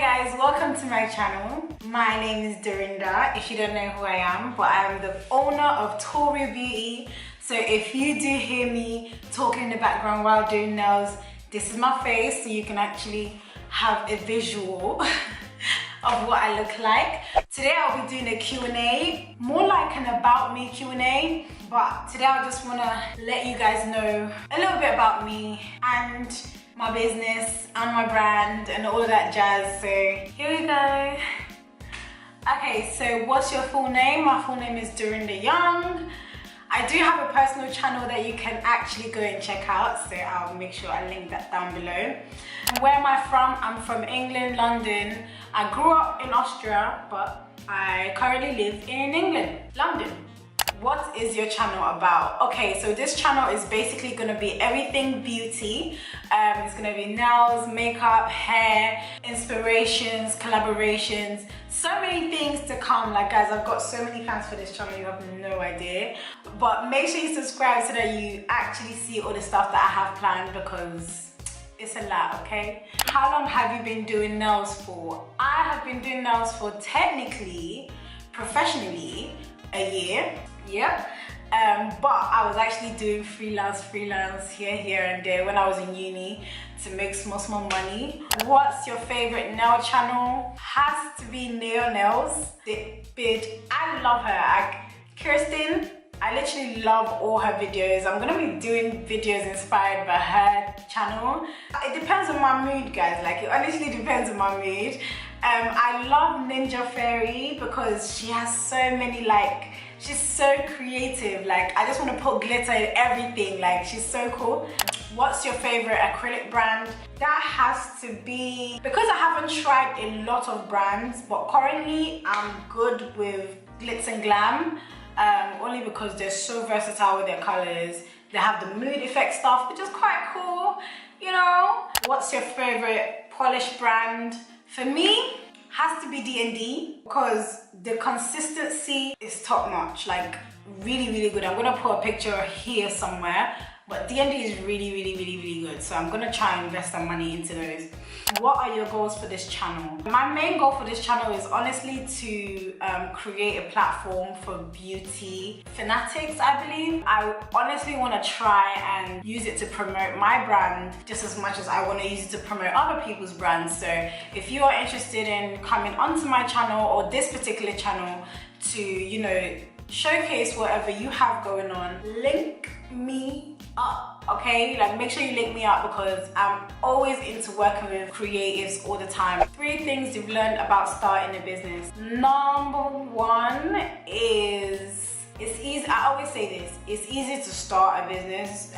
Guys, welcome to my channel. My name is Dorinda, if you don't know who I am, but I am the owner of Tori Beauty. So if you do hear me talking in the background while doing nails, this is my face, so you can actually have a visual of what I look like. Today I'll be doing a Q&A, more like an about me Q&A, but today I just want to let you guys know a little bit about me and my business and my brand and all of that jazz. So here we go. Okay, so what's your full name? My full name is Dorinda Young. I do have a personal channel that you can actually go and check out, so I'll make sure I link that down below. Where am I from? I'm from England, London. I grew up in Austria, but I currently live in England, London. What is your channel about? Okay, so this channel is basically gonna be everything beauty. It's gonna be nails, makeup, hair, inspirations, collaborations, so many things to come. Like guys, I've got so many fans for this channel, you have no idea. But make sure you subscribe so that you actually see all the stuff that I have planned, because it's a lot, okay? How long have you been doing nails for? I have been doing nails for technically, professionally, a year. Yep. But I was actually doing freelance here and there when I was in uni to make small money. What's your favorite nail channel? Has to be Nail Nails. I love her. Kirsten, I literally love all her videos. I'm gonna be doing videos inspired by her channel. It depends on my mood, guys. Like, it honestly depends on my mood. I love Ninja Fairy because she has so many, like, she's so creative. Like, I just want to put glitter in everything. Like, she's so cool. What's your favorite acrylic brand? That has to be, because I haven't tried a lot of brands, but currently I'm good with Glitz and Glam. Only because they're so versatile with their colors. They have the mood effect stuff, which is quite cool, you know. What's your favorite polish brand? For me, has to be D&D, because the consistency is top notch, like really good. I'm gonna put a picture here somewhere, but D&D is really good, so I'm gonna try and invest some money into those. What are your goals for this channel? My main goal for this channel is honestly to create a platform for beauty fanatics, I believe. I honestly want to try and use it to promote my brand just as much as I want to use it to promote other people's brands. So if you are interested in coming onto my channel or this particular channel to, you know, showcase whatever you have going on, link me up, okay? Like, make sure you link me up, because I'm always into working with creatives all the time. 3 things you've learned about starting a business. Number 1 is, it's easy. I always say this, it's easy to start a business.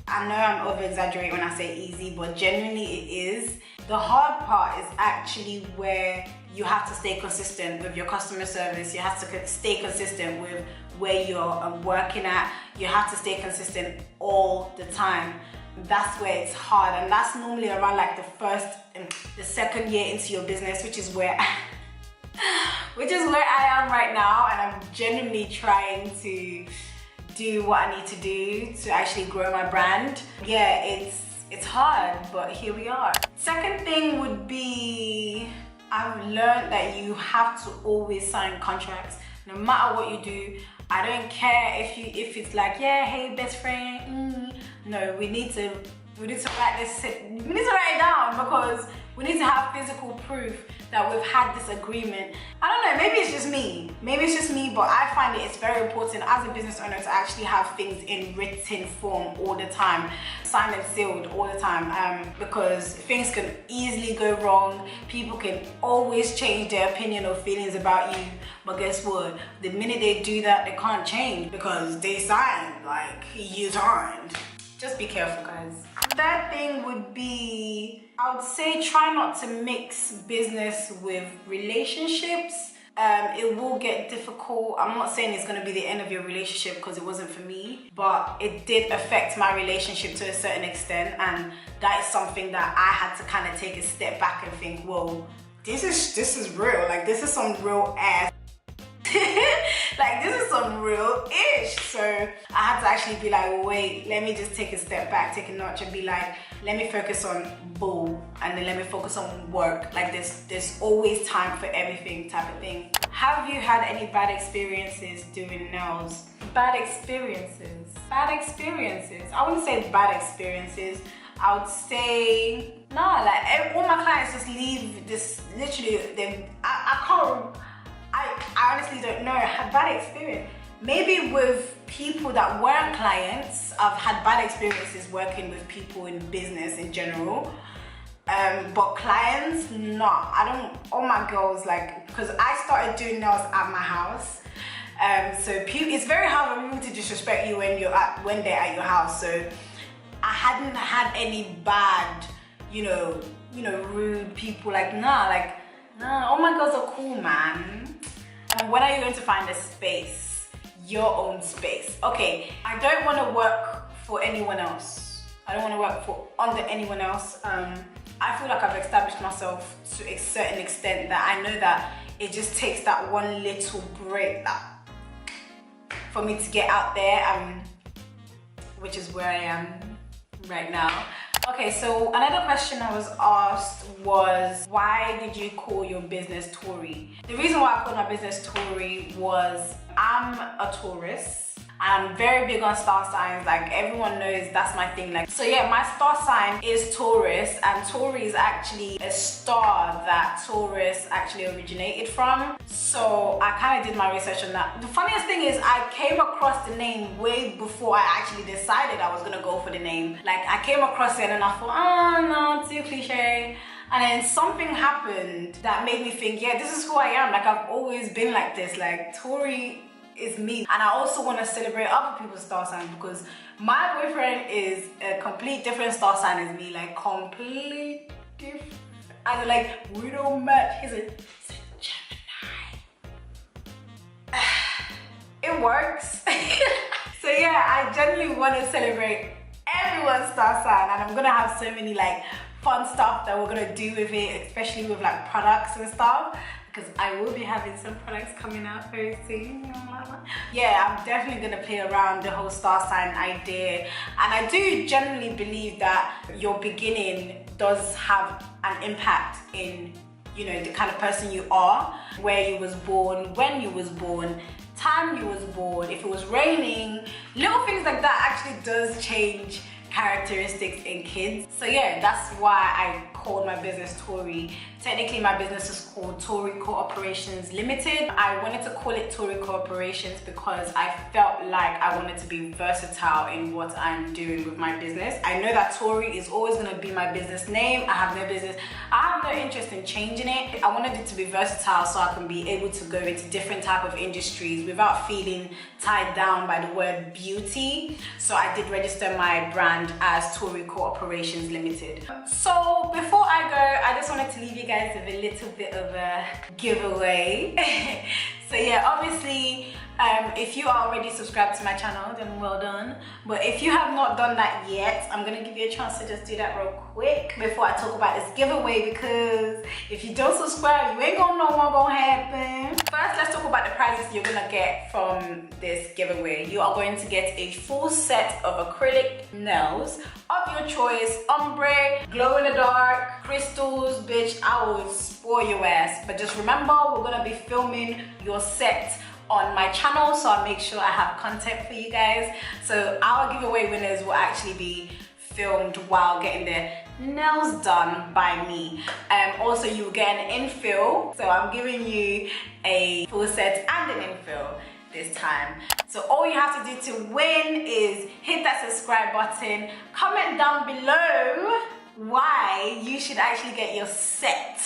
I know I'm over exaggerating when I say easy, but genuinely it is. The hard part is actually where you have to stay consistent with your customer service. You have to stay consistent with where you're working at. You have to stay consistent all the time. That's where it's hard, and that's normally around like the first and the second year into your business, which is where I am right now, and I'm genuinely trying to do what I need to do to actually grow my brand. Yeah, it's hard, but here we are. Second thing would be, I've learned that you have to always sign contracts. No matter what you do, I don't care if it's like, yeah, hey, best friend. No, we need to write this. We need to write it down, because we need to have physical proof that we've had this agreement. I don't know, maybe it's just me. But I find it's very important as a business owner to actually have things in written form all the time, signed and sealed all the time, because things can easily go wrong. People can always change their opinion or feelings about you, but guess what? The minute they do that, they can't change because they signed, like, you signed. Just be careful, guys. Third thing would be, I would say, try not to mix business with relationships. It will get difficult. I'm not saying it's going to be the end of your relationship, because it wasn't for me, but it did affect my relationship to a certain extent, and that is something that I had to kind of take a step back and think, whoa, this is real. Like, this is some real ass. Like, this is some real ish. So I had to actually be like, wait, let me just take a step back, take a notch, and be like, let me focus on boo, and then let me focus on work. Like, there's always time for everything type of thing. Have you had any bad experiences doing nails? Bad experiences. Bad experiences. I wouldn't say bad experiences. I would say, nah, like all my clients just leave this, literally, I honestly don't know. I had bad experience. Maybe with people that weren't clients, I've had bad experiences working with people in business in general. But clients, no, I don't, all my girls, like, because I started doing nails at my house. So it's very hard for people to disrespect you when they're at your house. So I hadn't had any bad, rude people. Like, nah, all my girls are cool, man. And when are you going to find a space, your own space? Okay, I don't want to work for anyone else. I don't want to work under anyone else. I feel like I've established myself to a certain extent that I know that it just takes that one little break for me to get out there, which is where I am right now. Okay, so another question I was asked was, why did you call your business Tori? The reason why I called my business Tori was I'm a Taurus. I'm very big on star signs, like everyone knows that's my thing. Like, so yeah, my star sign is Taurus, and Tori is actually a star that Taurus actually originated from. So I kind of did my research on that. The funniest thing is I came across the name way before I actually decided I was gonna go for the name. Like, I came across it and I thought, oh no, too cliche. And then something happened that made me think, yeah, this is who I am. Like, I've always been like this. Like, Tori is me. And I also want to celebrate other people's star signs, because my boyfriend is a complete different star sign as me. Like, complete different. And like, we don't match. He's a Gemini. It works. So yeah, I genuinely want to celebrate everyone's star sign, and I'm gonna have so many like fun stuff that we're gonna do with it, especially with like products and stuff, because I will be having some products coming out very soon. Yeah, I'm definitely gonna play around the whole star sign idea, and I do generally believe that your beginning does have an impact in, the kind of person you are, where you was born, when you was born, time you was born, if it was raining, little things like that actually does change characteristics in kids. So yeah, that's why I called my business Tori. Technically my business is called Tori Corporations Limited. I wanted to call it Tori Corporations because I felt like I wanted to be versatile in what I'm doing with my business. I know that Tori is always going to be my business name. I have no interest in changing it. I wanted it to be versatile so I can be able to go into different type of industries without feeling tied down by the word beauty. So I did register my brand as Tori Corporations Limited. So before I go, I just wanted to leave you guys with a little bit of a giveaway. So yeah, obviously, if you are already subscribed to my channel, then well done. But if you have not done that yet, I'm gonna give you a chance to just do that real quick before I talk about this giveaway, because if you don't subscribe, you ain't gonna know what's gonna happen. First, let's talk about the prizes you're gonna get from this giveaway. You are going to get a full set of acrylic nails of your choice: ombre, glow in the dark, crystals. Bitch, I will spoil your ass. But just remember, we're gonna be filming your set on my channel, so I'll make sure I have content for you guys. So our giveaway winners will actually be filmed while getting their nails done by me. Also, you will get an infill, so I'm giving you a full set and an infill this time. So all you have to do to win is hit that subscribe button, comment down below why you should actually get your set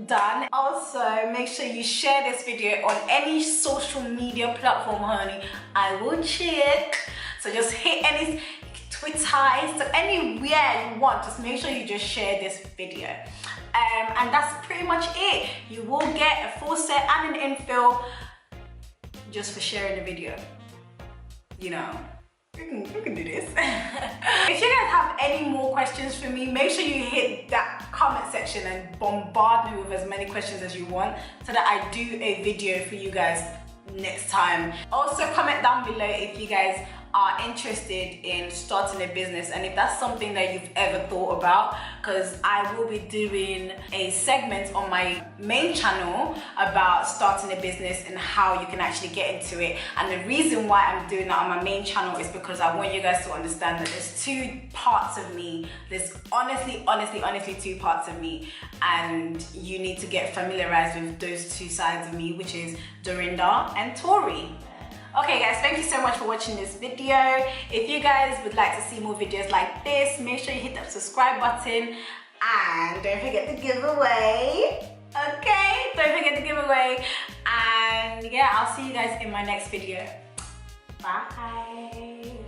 done. Also, make sure you share this video on any social media platform, honey. I will check. So just hit any Twitter, Insta, anywhere you want. Just make sure you just share this video. And that's pretty much it. You will get a full set and an infill just for sharing the video. We can do this. If you guys have any more questions for me, make sure you hit that comment section and bombard me with as many questions as you want, so that I do a video for you guys next time. Also comment down below if you guys are interested in starting a business and if that's something that you've ever thought about, because I will be doing a segment on my main channel about starting a business and how you can actually get into it. And the reason why I'm doing that on my main channel is because I want you guys to understand that there's two parts of me. There's honestly two parts of me, and you need to get familiarized with those two sides of me, which is Dorinda and Tori. Okay guys, thank you so much for watching this video. If you guys would like to see more videos like this, make sure you hit that subscribe button and don't forget the giveaway. Okay, don't forget the giveaway. And yeah, I'll see you guys in my next video. Bye.